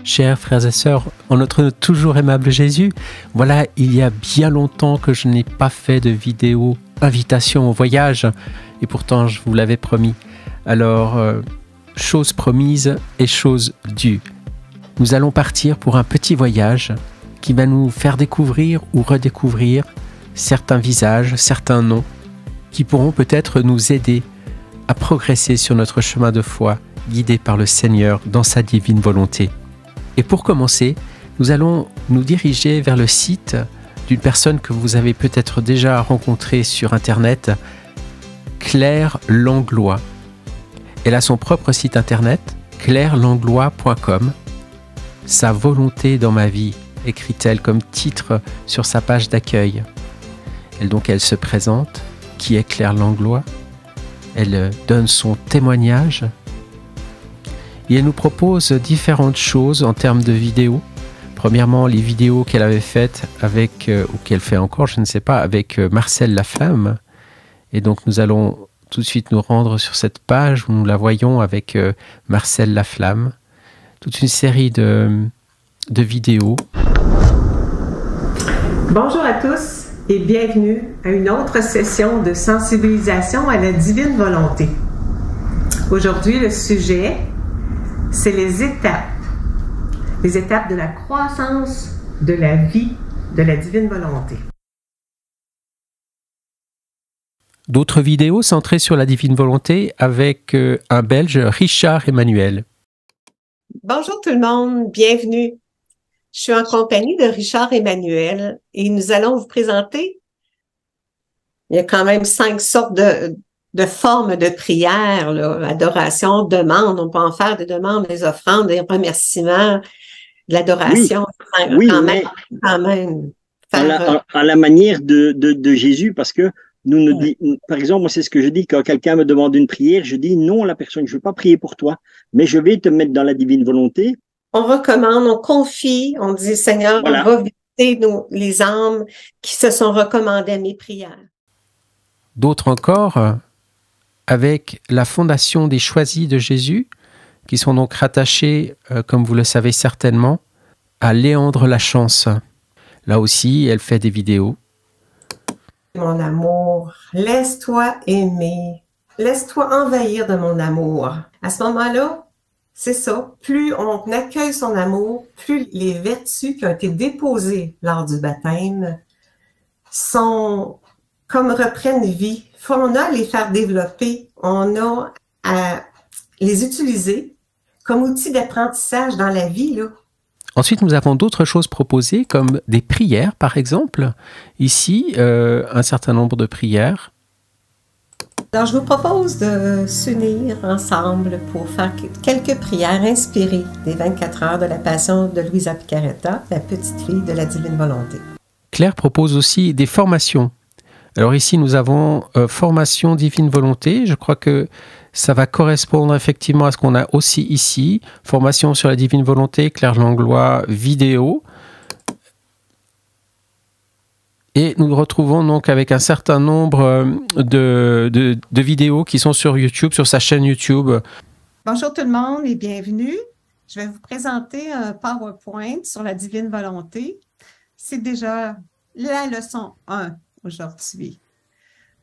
Chers frères et sœurs, en notre toujours aimable Jésus, voilà, il y a bien longtemps que je n'ai pas fait de vidéo invitation au voyage, et pourtant je vous l'avais promis. Alors, chose promise et chose due. Nous allons partir pour un petit voyage qui va nous faire découvrir ou redécouvrir certains visages, certains noms, qui pourront peut-être nous aider à progresser sur notre chemin de foi, guidé par le Seigneur dans sa divine volonté. Et pour commencer, nous allons nous diriger vers le site d'une personne que vous avez peut-être déjà rencontrée sur Internet, Claire Langlois. Elle a son propre site Internet, clairelanglois.com. Sa volonté dans ma vie, écrit-elle comme titre sur sa page d'accueil. Elle se présente, qui est Claire Langlois. Elle donne son témoignage et elle nous propose différentes choses en termes de vidéos. Premièrement, les vidéos qu'elle avait faites avec, ou qu'elle fait encore, je ne sais pas, avec Marcel Laflamme. Et donc nous allons tout de suite nous rendre sur cette page où nous la voyons avec Marcel Laflamme. Toute une série de vidéos. Bonjour à tous et bienvenue à une autre session de sensibilisation à la divine volonté. Aujourd'hui, le sujet, c'est les étapes de la croissance de la vie de la divine volonté. D'autres vidéos centrées sur la divine volonté avec un Belge, Richard Emmanuel. Bonjour tout le monde, bienvenue. Je suis en compagnie de Richard Emmanuel et nous allons vous présenter, il y a quand même 5 sortes de formes de prière, là, adoration, demande, on peut en faire des demandes, des offrandes, des remerciements, de l'adoration, oui, quand même. À la manière de Jésus, parce que nous dit, par exemple, moi c'est ce que je dis, quand quelqu'un me demande une prière, je dis non à la personne, je ne veux pas prier pour toi, mais je vais te mettre dans la divine volonté. On recommande, on confie, on dit Seigneur, voilà. Va visiter les âmes qui se sont recommandées à mes prières. D'autres encore, avec la Fondation des Choisis de Jésus, qui sont donc rattachés, comme vous le savez certainement, à Léandre Lachance. Là aussi, elle fait des vidéos. Mon amour, laisse-toi aimer, laisse-toi envahir de mon amour. À ce moment-là, c'est ça, plus on accueille son amour, plus les vertus qui ont été déposées lors du baptême reprennent vie. On a à les faire développer, on a à les utiliser comme outil d'apprentissage dans la vie, là. Ensuite, nous avons d'autres choses proposées, comme des prières, par exemple. Ici, un certain nombre de prières. Alors, je vous propose de s'unir ensemble pour faire quelques prières inspirées des 24 heures de la Passion de Louisa Picaretta, la petite fille de la divine volonté. Claire propose aussi des formations. Alors ici, nous avons formation divine volonté. Je crois que ça va correspondre effectivement à ce qu'on a aussi ici. Formation sur la divine volonté, Claire Langlois, vidéo. Et nous nous retrouvons donc avec un certain nombre de vidéos qui sont sur YouTube, sur sa chaîne YouTube. Bonjour tout le monde et bienvenue. Je vais vous présenter un PowerPoint sur la divine volonté. C'est déjà la leçon 1 aujourd'hui.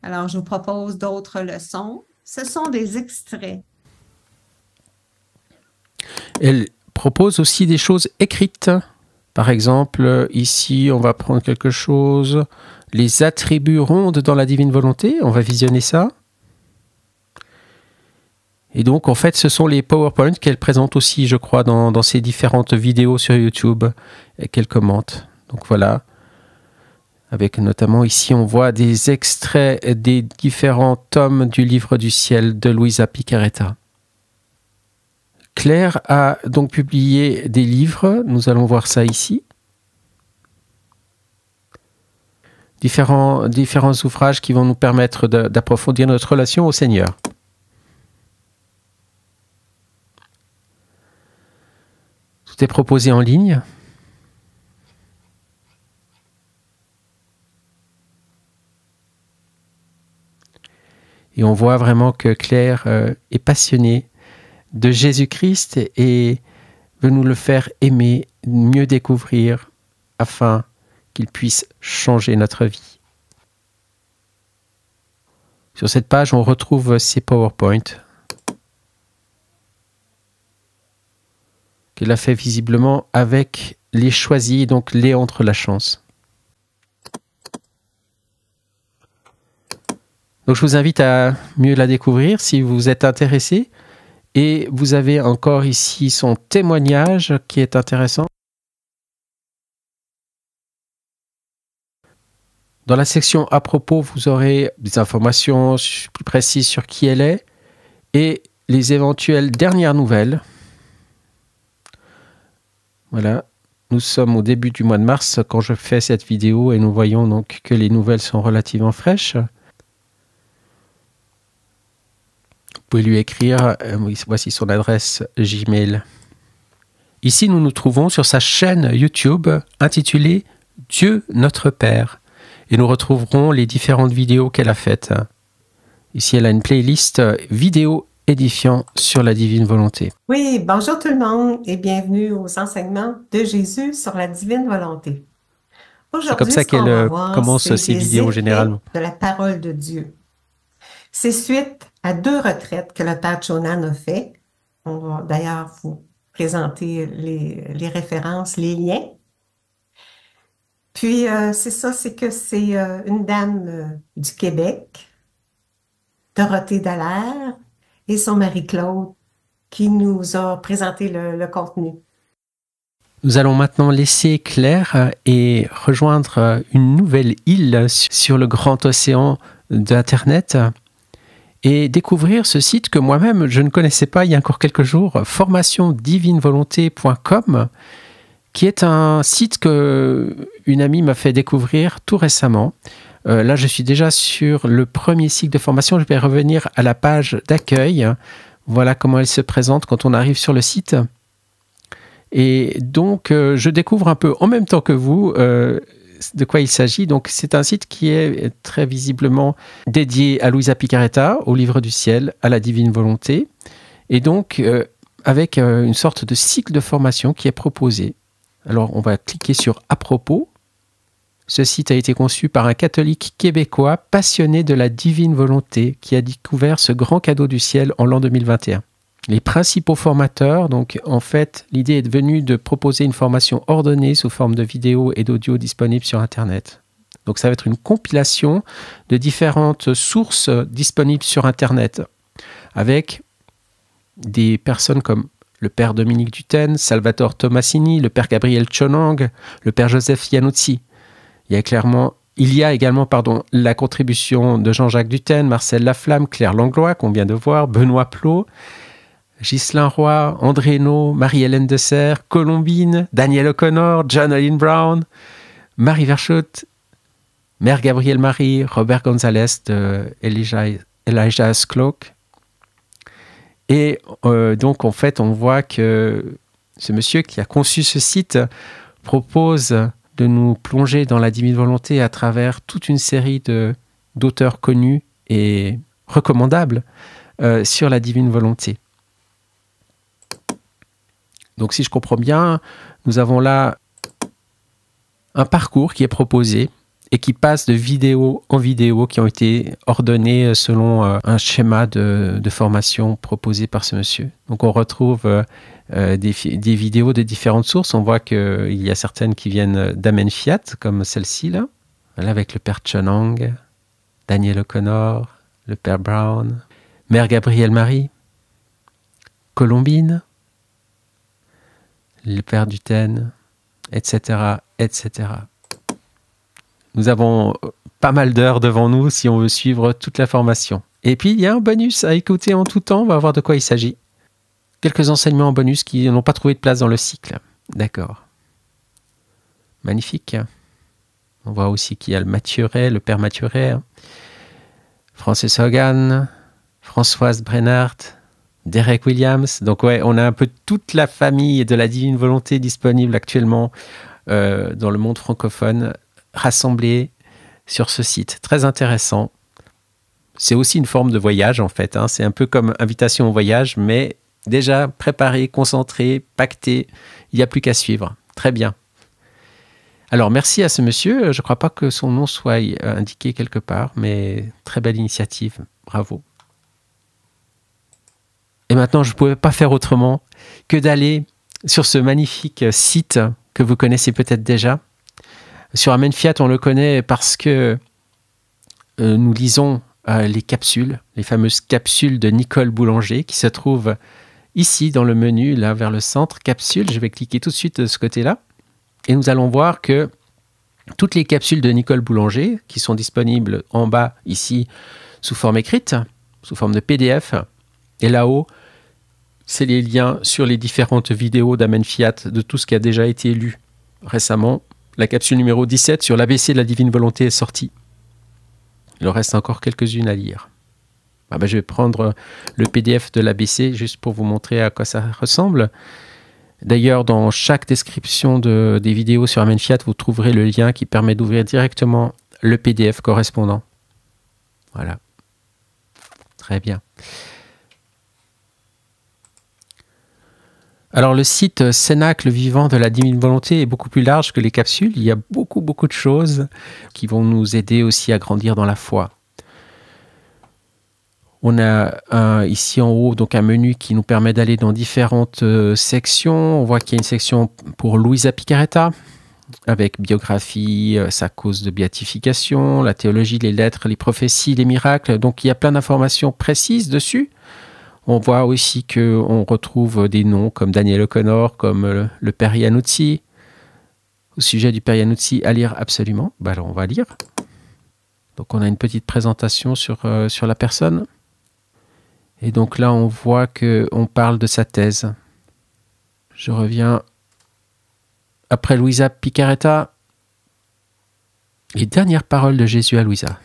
Alors, je vous propose d'autres leçons. Ce sont des extraits. Elle propose aussi des choses écrites. Par exemple, ici, on va prendre quelque chose. Les attributs rondes dans la divine volonté. On va visionner ça. Et donc, en fait, ce sont les PowerPoints qu'elle présente aussi, je crois, dans ses différentes vidéos sur YouTube et qu'elle commente. Donc voilà. Avec notamment ici, on voit des extraits des différents tomes du Livre du Ciel de Louisa Picaretta. Claire a donc publié des livres, nous allons voir ça ici. Différents ouvrages qui vont nous permettre d'approfondir notre relation au Seigneur. Tout est proposé en ligne. Et on voit vraiment que Claire est passionnée de Jésus-Christ et veut nous le faire aimer, mieux découvrir, afin qu'il puisse changer notre vie. Sur cette page, on retrouve ces PowerPoint qu'il a fait visiblement avec les choisis, donc Léandre Lachance. Donc je vous invite à mieux la découvrir si vous êtes intéressé. Et vous avez encore ici son témoignage qui est intéressant. Dans la section à propos, vous aurez des informations plus précises sur qui elle est et les éventuelles dernières nouvelles. Voilà, nous sommes au début du mois de mars quand je fais cette vidéo et nous voyons donc que les nouvelles sont relativement fraîches. Vous pouvez lui écrire, voici son adresse Gmail. Ici, nous nous trouvons sur sa chaîne YouTube intitulée Dieu notre Père. Et nous retrouverons les différentes vidéos qu'elle a faites. Ici, elle a une playlist vidéo édifiant sur la divine volonté. Oui, bonjour tout le monde et bienvenue aux enseignements de Jésus sur la divine volonté. C'est comme ça qu'elle commence ses vidéos généralement. De la parole de Dieu. C'est suite à 2 retraites que le Père Jonan a fait. On va d'ailleurs vous présenter les références, les liens. Puis, c'est ça, c'est que c'est une dame du Québec, Dorothée Dallaire, et son mari Claude, qui nous a présenté le contenu. Nous allons maintenant laisser Claire et rejoindre une nouvelle île sur le grand océan d'Internet et découvrir ce site que moi-même je ne connaissais pas il y a encore quelques jours, formationdivinevolonté.com, qui est un site que une amie m'a fait découvrir tout récemment. Là, je suis déjà sur le premier cycle de formation. Je vais revenir à la page d'accueil. Voilà comment elle se présente quand on arrive sur le site. Et donc, je découvre un peu en même temps que vous de quoi il s'agit. Donc, c'est un site qui est très visiblement dédié à Luisa Picaretta, au Livre du Ciel, à la Divine Volonté. Et donc, avec une sorte de cycle de formation qui est proposé. Alors, on va cliquer sur « À propos ». Ce site a été conçu par un catholique québécois passionné de la divine volonté qui a découvert ce grand cadeau du ciel en l'an 2021. Les principaux formateurs, donc en fait, l'idée est venue de proposer une formation ordonnée sous forme de vidéos et d'audio disponibles sur Internet. Donc ça va être une compilation de différentes sources disponibles sur Internet avec des personnes comme le père Dominique Duthène, Salvatore Tomasini, le père Gabriel Chonang, le père Joseph Iannuzzi. Il y a également la contribution de Jean-Jacques Duthène, Marcel Laflamme, Claire Langlois, qu'on vient de voir, Benoît Plot, Ghislain Roy, André Naud, Marie-Hélène Desserre, Colombine, Daniel O'Connor, John Olin Brown, Marie Verschoot, Mère Gabrielle Marie, Robert Gonzalez de Elijah Cloak. Et donc, en fait, on voit que ce monsieur qui a conçu ce site propose de nous plonger dans la divine volonté à travers toute une série d'auteurs connus et recommandables sur la divine volonté. Donc, si je comprends bien, nous avons là un parcours qui est proposé et qui passe de vidéo en vidéo qui ont été ordonnées selon un schéma de formation proposé par ce monsieur. Donc, on retrouve des vidéos de différentes sources. On voit qu'il y a certaines qui viennent d'Amen Fiat, comme celle-ci, là, avec le père Chonang, Daniel O'Connor, le père Brown, Mère Gabrielle Marie, Colombine, le père Duthène, etc., etc. Nous avons pas mal d'heures devant nous si on veut suivre toute la formation. Et puis, il y a un bonus à écouter en tout temps. On va voir de quoi il s'agit. Quelques enseignements en bonus qui n'ont pas trouvé de place dans le cycle. D'accord. Magnifique. On voit aussi qu'il y a le Mathuret, le père Mathuret, Francis Hogan, Françoise Brennard, Derek Williams. Donc ouais, on a un peu toute la famille de la divine volonté disponible actuellement dans le monde francophone, rassemblée sur ce site. Très intéressant. C'est aussi une forme de voyage en fait. C'est un peu comme invitation au voyage, mais déjà préparé, concentré, pacté. Il n'y a plus qu'à suivre. Très bien. Alors, merci à ce monsieur. Je ne crois pas que son nom soit indiqué quelque part, mais très belle initiative. Bravo. Et maintenant, je ne pouvais pas faire autrement que d'aller sur ce magnifique site que vous connaissez peut-être déjà. Sur Amen Fiat, on le connaît parce que nous lisons les capsules, les fameuses capsules de Nicole Boulanger qui se trouvent ici dans le menu, là vers le centre, capsules. Je vais cliquer tout de suite de ce côté-là. Et nous allons voir que toutes les capsules de Nicole Boulanger, qui sont disponibles en bas ici sous forme écrite, sous forme de PDF, et là-haut, c'est les liens sur les différentes vidéos d'Amen Fiat, de tout ce qui a déjà été lu récemment. La capsule numéro 17 sur l'ABC de la Divine Volonté est sortie. Il en reste encore quelques-unes à lire. Je vais prendre le PDF de l'ABC juste pour vous montrer à quoi ça ressemble. D'ailleurs, dans chaque description des vidéos sur Amen Fiat, vous trouverez le lien qui permet d'ouvrir directement le PDF correspondant. Voilà. Très bien. Alors, le site Cénacle vivant de la Divine Volonté est beaucoup plus large que les capsules. Il y a beaucoup de choses qui vont nous aider aussi à grandir dans la foi. On a ici en haut donc un menu qui nous permet d'aller dans différentes sections. On voit qu'il y a une section pour Luisa Picaretta, avec biographie, sa cause de béatification, la théologie, les lettres, les prophéties, les miracles. Donc il y a plein d'informations précises dessus. On voit aussi qu'on retrouve des noms comme Daniel O'Connor, comme le Père Iannuzzi. Au sujet du Père Iannuzzi, à lire absolument. Alors on va lire. Donc on a une petite présentation sur la personne. Et donc là, on voit qu'on parle de sa thèse. Je reviens après Luisa Picaretta. Les dernières paroles de Jésus à Luisa.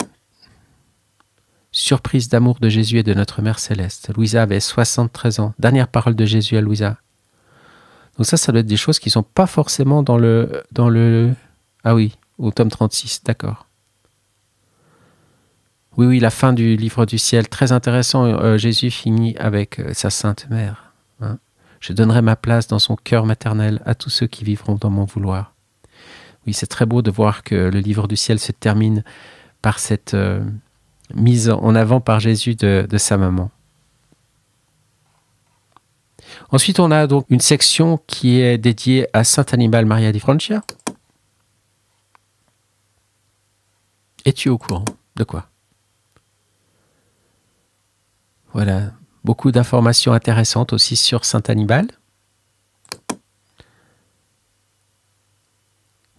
Surprise d'amour de Jésus et de notre Mère Céleste. Luisa avait 73 ans. Dernière parole de Jésus à Luisa. Donc ça doit être des choses qui ne sont pas forcément dans le... Ah oui, au tome 36, d'accord. Oui, la fin du livre du ciel, très intéressant. Jésus finit avec sa Sainte Mère. Hein. Je donnerai ma place dans son cœur maternel à tous ceux qui vivront dans mon vouloir. Oui, c'est très beau de voir que le livre du ciel se termine par cette mise en avant par Jésus de sa maman. Ensuite, on a donc une section qui est dédiée à Saint Annibale Maria di Francia. Es-tu au courant de quoi ? Voilà, beaucoup d'informations intéressantes aussi sur Saint Annibale.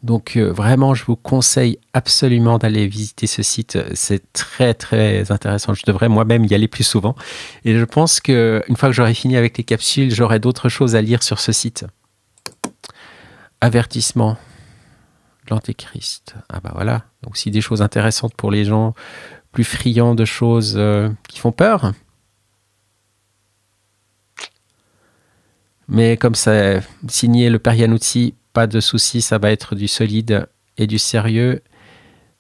Donc vraiment, je vous conseille absolument d'aller visiter ce site. C'est très intéressant. Je devrais moi-même y aller plus souvent. Et je pense qu'une fois que j'aurai fini avec les capsules, j'aurai d'autres choses à lire sur ce site. Avertissement de l'Antéchrist. Ah bah voilà, donc aussi des choses intéressantes pour les gens plus friands de choses qui font peur. Mais comme c'est signé le Père Iannuzzi, pas de souci, ça va être du solide et du sérieux,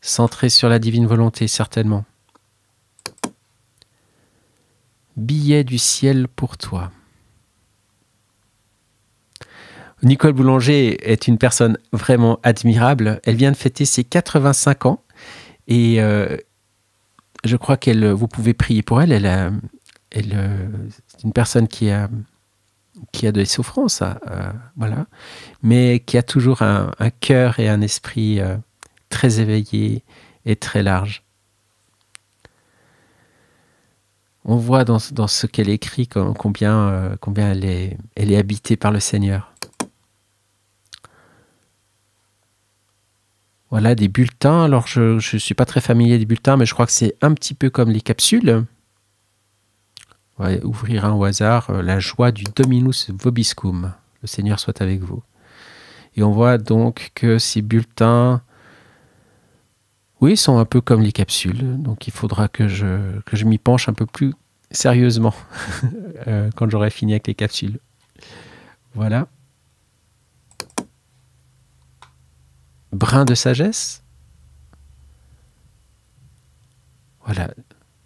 centré sur la divine volonté, certainement. Billet du ciel pour toi. Nicole Boulanger est une personne vraiment admirable. Elle vient de fêter ses 85 ans et je crois vous pouvez prier pour elle. C'est une personne qui a des souffrances, voilà, mais qui a toujours un cœur et un esprit très éveillé et très large. On voit dans ce qu'elle écrit combien elle est habitée par le Seigneur. Voilà, des bulletins. Alors, je ne suis pas très familier des bulletins, mais je crois que c'est un petit peu comme les capsules. Ouais, ouvrir un au hasard, la joie du Dominus Vobiscum. Le Seigneur soit avec vous. Et on voit donc que ces bulletins, oui, sont un peu comme les capsules. Donc il faudra que je m'y penche un peu plus sérieusement quand j'aurai fini avec les capsules. Voilà. Brin de sagesse. Voilà,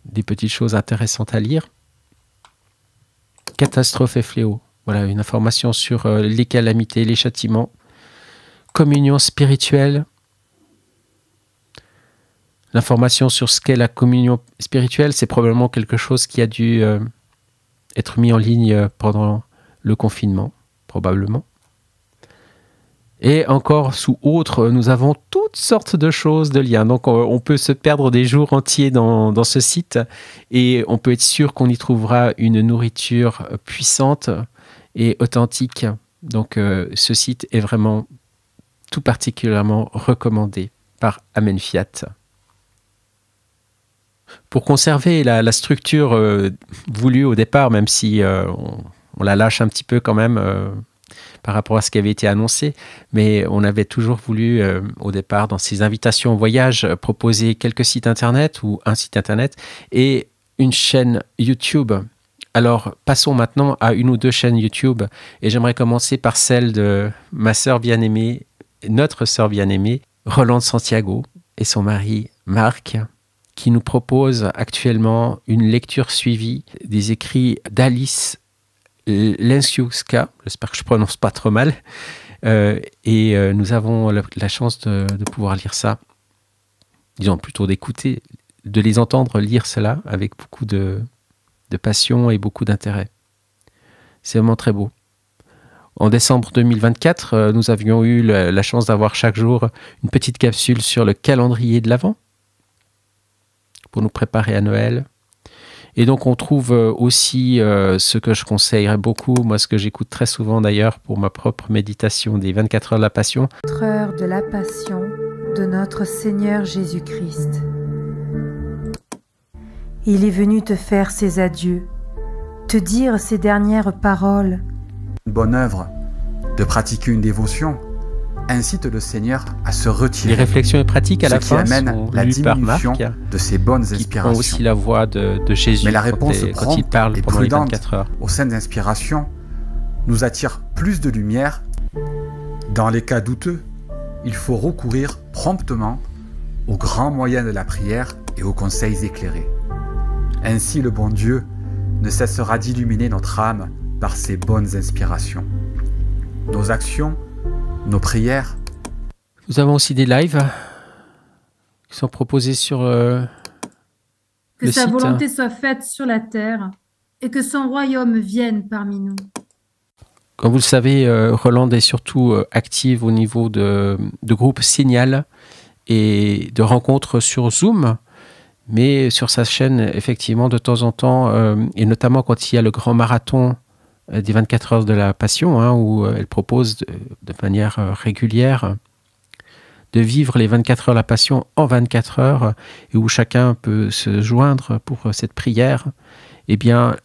des petites choses intéressantes à lire. catastrophes et fléaux. Voilà, une information sur les calamités, les châtiments. Communion spirituelle. L'information sur ce qu'est la communion spirituelle, c'est probablement quelque chose qui a dû être mis en ligne pendant le confinement, probablement. Et encore sous autres, nous avons toutes sortes de choses, de liens. Donc on peut se perdre des jours entiers dans ce site et on peut être sûr qu'on y trouvera une nourriture puissante et authentique. Donc ce site est vraiment tout particulièrement recommandé par Amen Fiat. Pour conserver la structure voulue au départ, même si on la lâche un petit peu quand même par rapport à ce qui avait été annoncé, mais on avait toujours voulu au départ dans ces invitations au voyage proposer quelques sites internet ou un site internet et une chaîne YouTube. Alors passons maintenant à une ou deux chaînes YouTube et j'aimerais commencer par celle de ma sœur bien-aimée, notre sœur bien-aimée, Rolande Santiago et son mari Marc, qui nous propose actuellement une lecture suivie des écrits d'Alice Lęsiewska, j'espère que je ne prononce pas trop mal, et nous avons la chance de pouvoir lire ça, disons plutôt d'écouter, de les entendre lire cela avec beaucoup de passion et beaucoup d'intérêt. C'est vraiment très beau. En décembre 2024, nous avions eu la chance d'avoir chaque jour une petite capsule sur le calendrier de l'Avent pour nous préparer à Noël. Et donc on trouve aussi ce que je conseillerais beaucoup, moi ce que j'écoute très souvent d'ailleurs pour ma propre méditation des 24 heures de la Passion. 24 heures de la Passion de notre Seigneur Jésus-Christ. Il est venu te faire ses adieux, te dire ses dernières paroles. Une bonne œuvre, de pratiquer une dévotion, incite le Seigneur à se retirer. Les réflexions et pratiques à la fin amène sont la lues par Marc, diminution de ses bonnes qui inspirations. prend aussi la voix de Jésus. Mais la réponse quand il prompte parle et pendant les prudente 24 heures. aux scènes d'inspiration nous attire plus de lumière. Dans les cas douteux, il faut recourir promptement aux grands moyens de la prière et aux conseils éclairés. Ainsi, le bon Dieu ne cessera d'illuminer notre âme par ses bonnes inspirations. Nos actions, nos prières. Nous avons aussi des lives qui sont proposés sur Que le sa site. volonté soit faite sur la terre et que son royaume vienne parmi nous. Comme vous le savez, Rolande est surtout active au niveau de groupe Signal et de rencontres sur Zoom, mais sur sa chaîne, effectivement, de temps en temps, et notamment quand il y a le grand marathon des 24 heures de la Passion, hein, où elle propose de manière régulière de vivre les 24 heures de la Passion en 24 heures, et où chacun peut se joindre pour cette prière, eh bien,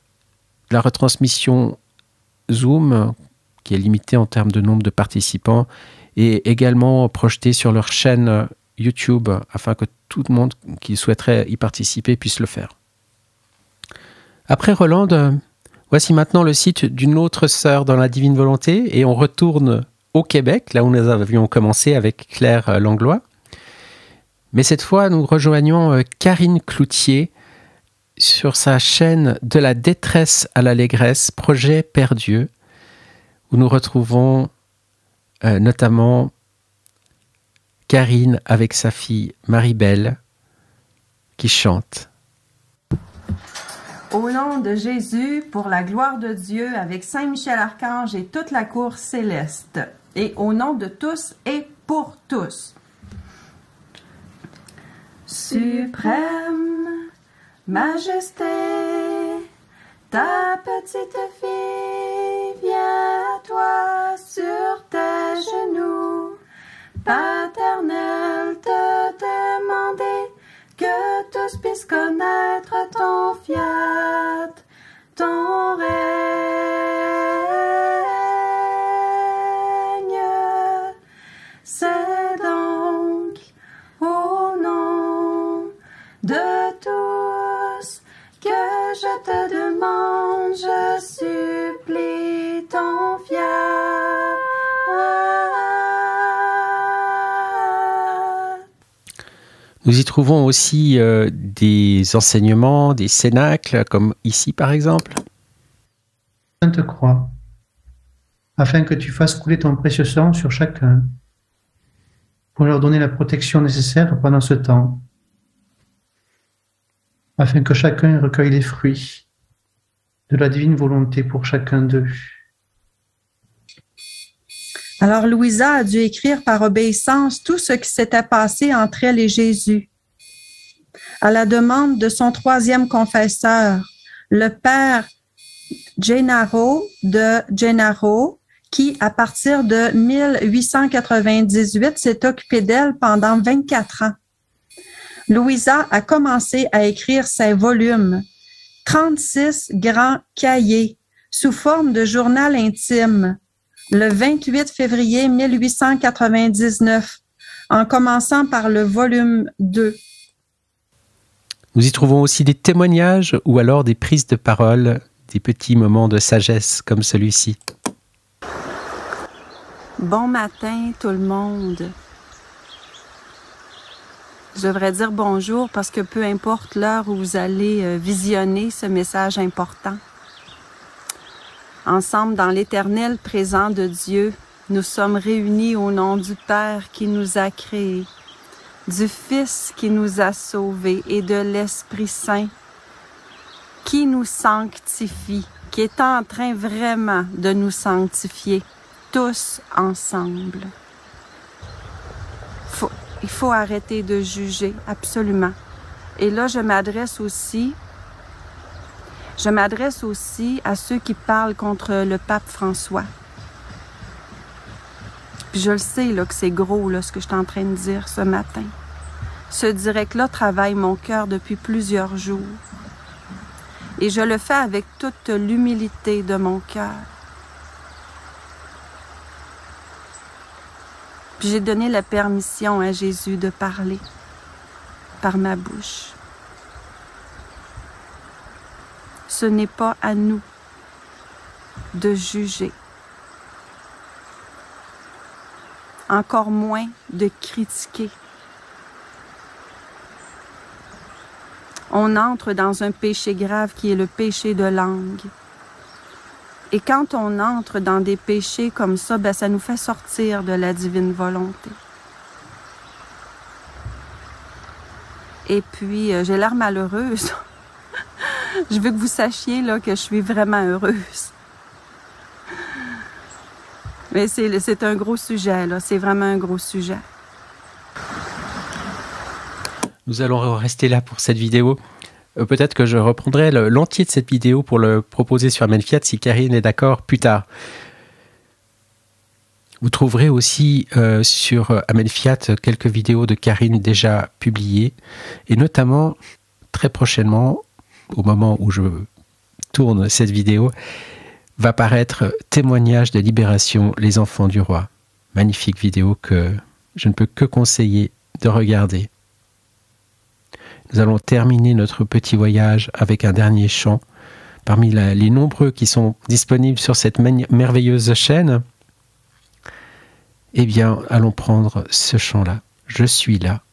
la retransmission Zoom, qui est limitée en termes de nombre de participants, est également projetée sur leur chaîne YouTube, afin que tout le monde qui souhaiterait y participer puisse le faire. Après Rolande, voici maintenant le site d'une autre sœur dans la divine volonté, et on retourne au Québec, là où nous avions commencé avec Claire Langlois. Mais cette fois, nous rejoignons Karine Cloutier sur sa chaîne De la détresse à l'allégresse, projet Père Dieu, où nous retrouvons notamment Karine avec sa fille Marie-Belle qui chante. Au nom de Jésus, pour la gloire de Dieu, avec Saint Michel Archange et toute la cour céleste, et au nom de tous et pour tous. Suprême Majesté, ta petite fille vient à toi sur tes genoux. Paternel, te demander que tous puissent connaître ton fiat, ton règne. C'est donc au nom de tous que je te demande, je supplie ton fiat. Nous y trouvons aussi des enseignements, des cénacles, comme ici par exemple. Sainte Croix, afin que tu fasses couler ton précieux sang sur chacun, pour leur donner la protection nécessaire pendant ce temps, afin que chacun recueille les fruits de la divine volonté pour chacun d'eux. Alors Louisa a dû écrire par obéissance tout ce qui s'était passé entre elle et Jésus. À la demande de son troisième confesseur, le père Gennaro de Gennaro, qui, à partir de 1898, s'est occupé d'elle pendant 24 ans. Louisa a commencé à écrire ses volumes, 36 grands cahiers, sous forme de journal intime, le 28 février 1899, en commençant par le volume 2. Nous y trouvons aussi des témoignages ou alors des prises de parole, des petits moments de sagesse comme celui-ci. Bon matin tout le monde. Je devrais dire bonjour parce que peu importe l'heure où vous allez visionner ce message important. Ensemble dans l'éternel présent de Dieu, nous sommes réunis au nom du Père qui nous a créés, du Fils qui nous a sauvés et de l'Esprit Saint qui nous sanctifie, qui est en train vraiment de nous sanctifier, tous ensemble. Il faut arrêter de juger, absolument. Et là, je m'adresse aussi à ceux qui parlent contre le pape François. Puis je le sais là, que c'est gros là, ce que je suis en train de dire ce matin. Ce direct-là travaille mon cœur depuis plusieurs jours. Et je le fais avec toute l'humilité de mon cœur. Puis j'ai donné la permission à Jésus de parler par ma bouche. Ce n'est pas à nous de juger, encore moins de critiquer. On entre dans un péché grave qui est le péché de langue. Et quand on entre dans des péchés comme ça, ça nous fait sortir de la divine volonté. Et puis, j'ai l'air malheureuse. Je veux que vous sachiez là, que je suis vraiment heureuse. Mais c'est un gros sujet, là. C'est vraiment un gros sujet. Nous allons rester là pour cette vidéo. Peut-être que je reprendrai l'entier de cette vidéo pour le proposer sur Amelfiat si Karine est d'accord plus tard. Vous trouverez aussi sur Amelfiat quelques vidéos de Karine déjà publiées et notamment très prochainement, au moment où je tourne cette vidéo, va paraître Témoignage de libération, les enfants du roi. Magnifique vidéo que je ne peux que conseiller de regarder. Nous allons terminer notre petit voyage avec un dernier chant. Parmi les nombreux qui sont disponibles sur cette merveilleuse chaîne, eh bien, allons prendre ce chant-là. Je suis là.